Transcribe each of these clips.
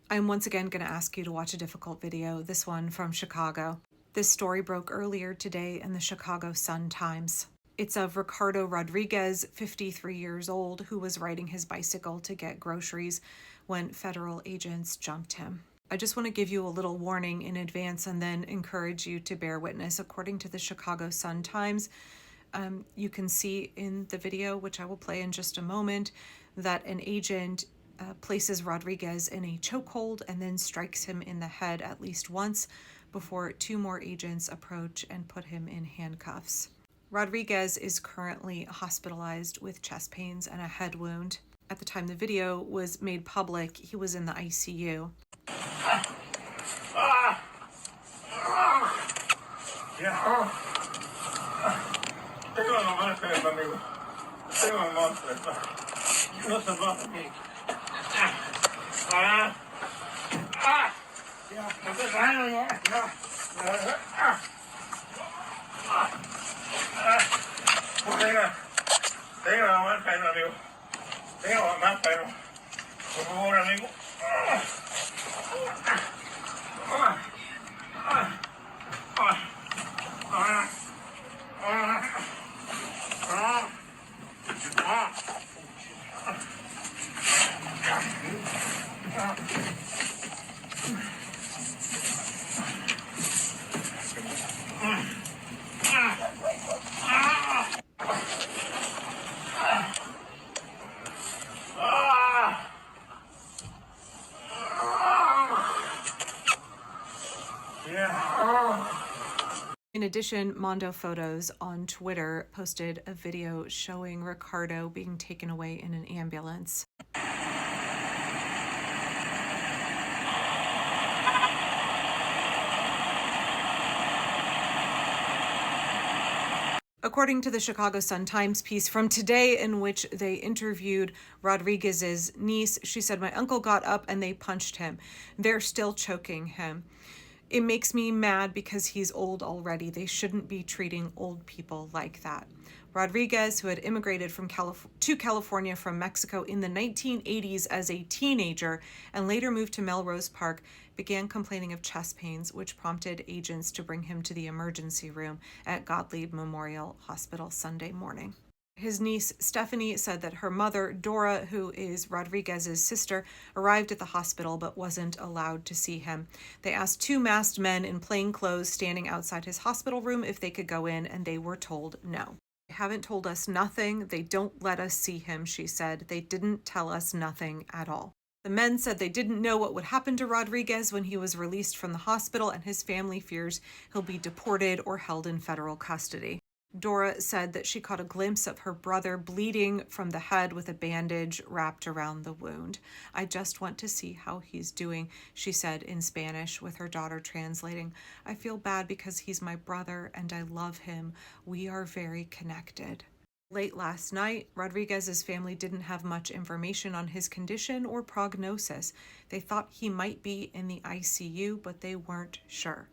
I'm once again going to ask you to watch a difficult video, this one from Chicago. This story broke earlier today in the Chicago Sun-Times. It's of Ricardo Rodriguez, 53 years old, who was riding his bicycle to get groceries when federal agents jumped him. I just want to give you a little warning in advance and then encourage you to bear witness. According to the Chicago Sun-Times, you can see in the video, which I will play in just a moment, that an agent places Rodriguez in a chokehold and then strikes him in the head at least once before two more agents approach and put him in handcuffs. Rodriguez is currently hospitalized with chest pains and a head wound. At the time the video was made public, he was in the ICU. In addition, Mondo Photos on Twitter posted a video showing Ricardo being taken away in an ambulance. According to the Chicago Sun-Times piece from today, in which they interviewed Rodriguez's niece, she said, "My uncle got up and they punched him. They're still choking him. It makes me mad because he's old already. They shouldn't be treating old people like that." Rodriguez, who had immigrated to California from Mexico in the 1980s as a teenager and later moved to Melrose Park, began complaining of chest pains, which prompted agents to bring him to the emergency room at Gottlieb Memorial Hospital Sunday morning. His niece, Stephanie, said that her mother, Dora, who is Rodriguez's sister, arrived at the hospital but wasn't allowed to see him. They asked two masked men in plain clothes standing outside his hospital room if they could go in, and they were told no. "They haven't told us nothing. They don't let us see him," she said. "They didn't tell us nothing at all." The men said they didn't know what would happen to Rodriguez when he was released from the hospital, and his family fears he'll be deported or held in federal custody. Dora said that she caught a glimpse of her brother bleeding from the head with a bandage wrapped around the wound. "I just want to see how he's doing," she said in Spanish, with her daughter translating. "I feel bad because he's my brother and I love him. We are very connected." Late last night, Rodriguez's family didn't have much information on his condition or prognosis. They thought he might be in the ICU, but they weren't sure.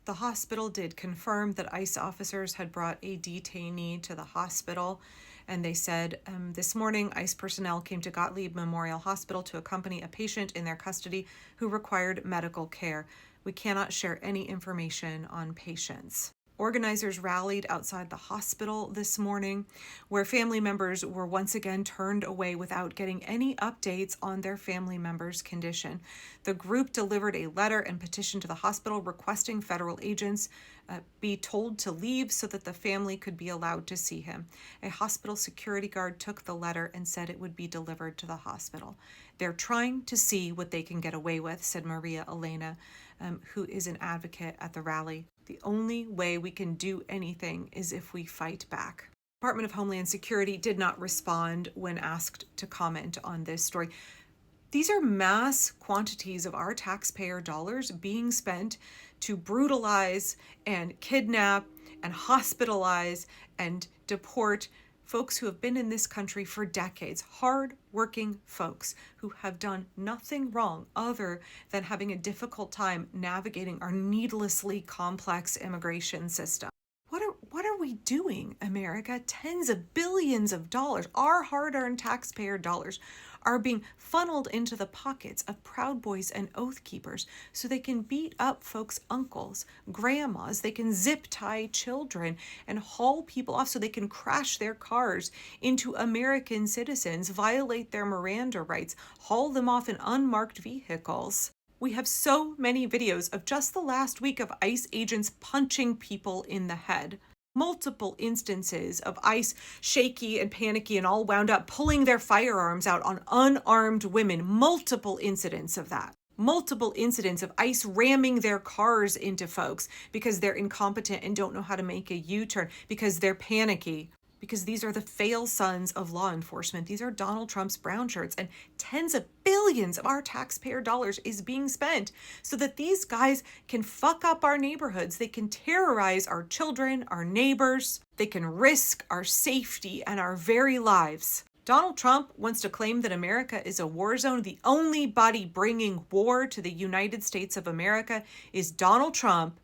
The hospital did confirm that ICE officers had brought a detainee to the hospital, and they said this morning ICE personnel came to Gottlieb Memorial Hospital to accompany a patient in their custody who required medical care. "We cannot share any information on patients." Organizers rallied outside the hospital this morning, where family members were once again turned away without getting any updates on their family member's condition. The group delivered a letter and petition to the hospital requesting federal agents be told to leave so that the family could be allowed to see him. A hospital security guard took the letter and said it would be delivered to the hospital. "They're trying to see what they can get away with," said Maria Elena, who is an advocate at the rally. "The only way we can do anything is if we fight back." The Department of Homeland Security did not respond when asked to comment on this story. These are mass quantities of our taxpayer dollars being spent to brutalize and kidnap and hospitalize and deport folks who have been in this country for decades, hard-working folks who have done nothing wrong other than having a difficult time navigating our needlessly complex immigration system. What are we doing, America? Tens of billions of dollars, our hard-earned taxpayer dollars, are being funneled into the pockets of Proud Boys and Oath Keepers so they can beat up folks' uncles, grandmas, they can zip tie children and haul people off so they can crash their cars into American citizens, violate their Miranda rights, haul them off in unmarked vehicles. We have so many videos of just the last week of ICE agents punching people in the head. Multiple instances of ICE shaky and panicky and all wound up pulling their firearms out on unarmed women. Multiple incidents of that. Multiple incidents of ICE ramming their cars into folks because they're incompetent and don't know how to make a U-turn, because they're panicky. Because these are the fail sons of law enforcement. These are Donald Trump's brown shirts, and tens of billions of our taxpayer dollars is being spent so that these guys can fuck up our neighborhoods. They can terrorize our children, our neighbors. They can risk our safety and our very lives. Donald Trump wants to claim that America is a war zone. The only body bringing war to the United States of America is Donald Trump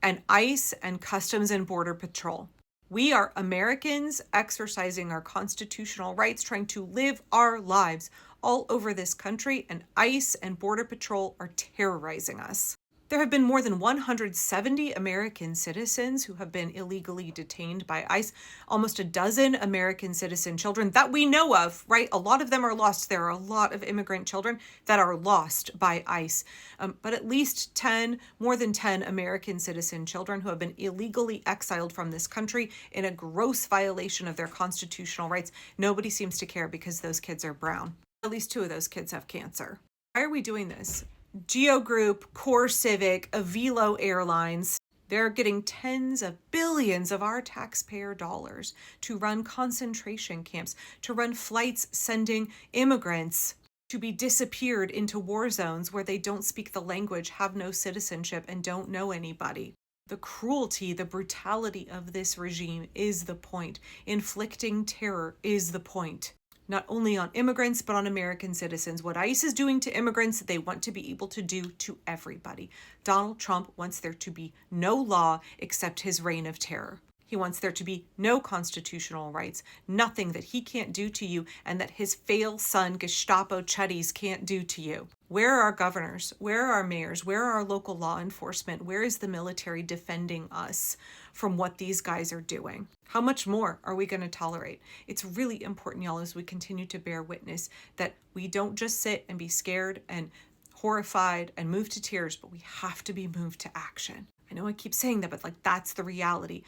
and ICE and Customs and Border Patrol. We are Americans exercising our constitutional rights, trying to live our lives all over this country, and ICE and Border Patrol are terrorizing us. There have been more than 170 American citizens who have been illegally detained by ICE, almost a dozen American citizen children that we know of, right? A lot of them are lost. There are a lot of immigrant children that are lost by ICE, but at least more than 10 American citizen children who have been illegally exiled from this country in a gross violation of their constitutional rights. Nobody seems to care because those kids are brown. At least 2 of those kids have cancer. Why are we doing this? Geo Group, Core Civic, Avilo Airlines, they're getting tens of billions of our taxpayer dollars to run concentration camps, to run flights sending immigrants to be disappeared into war zones where they don't speak the language, have no citizenship, and don't know anybody. The cruelty, the brutality of this regime is the point. Inflicting terror is the point. Not only on immigrants, but on American citizens. What ICE is doing to immigrants, they want to be able to do to everybody. Donald Trump wants there to be no law except his reign of terror. He wants there to be no constitutional rights, nothing that he can't do to you and that his fail son Gestapo chuddies can't do to you. Where are our governors? Where are our mayors? Where are our local law enforcement? Where is the military defending us from what these guys are doing? How much more are we going to tolerate? It's really important, y'all, as we continue to bear witness that we don't just sit and be scared and horrified and moved to tears, but we have to be moved to action. I know I keep saying that, but that's the reality.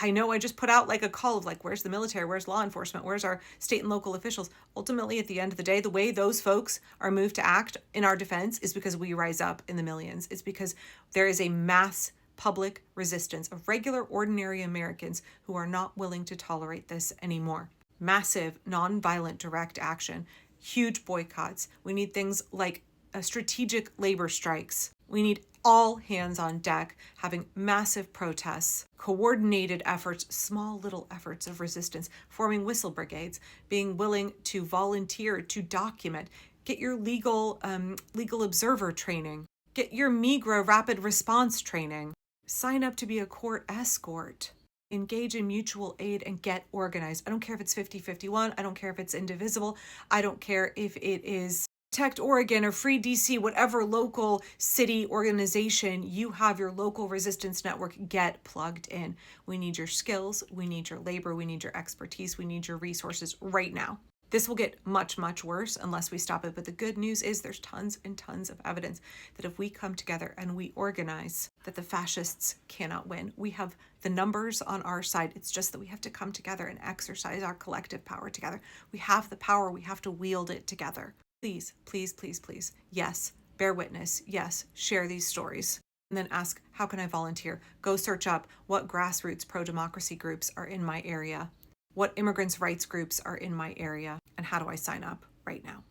I know I just put out a call of where's the military? Where's law enforcement? Where's our state and local officials? Ultimately, at the end of the day, the way those folks are moved to act in our defense is because we rise up in the millions. It's because there is a mass public resistance of regular, ordinary Americans who are not willing to tolerate this anymore. Massive, nonviolent, direct action, huge boycotts. We need things like strategic labor strikes. We need all hands on deck, having massive protests, coordinated efforts, small little efforts of resistance, forming whistle brigades, being willing to volunteer, to document, get your legal observer training, get your MIGRA rapid response training, sign up to be a court escort, engage in mutual aid, and get organized. I don't care if it's 50-51, I don't care if it's indivisible, I don't care if it is Protect Oregon or Free DC, whatever local city organization you have, your local resistance network, get plugged in. We need your skills, we need your labor, we need your expertise, we need your resources right now. This will get much, much worse unless we stop it. But the good news is there's tons and tons of evidence that if we come together and we organize, that the fascists cannot win. We have the numbers on our side. It's just that we have to come together and exercise our collective power together. We have the power. We have to wield it together. Please, please, please, please. Yes, bear witness. Yes, share these stories. And then ask, how can I volunteer? Go search up what grassroots pro-democracy groups are in my area. What immigrants' rights groups are in my area, and how do I sign up right now?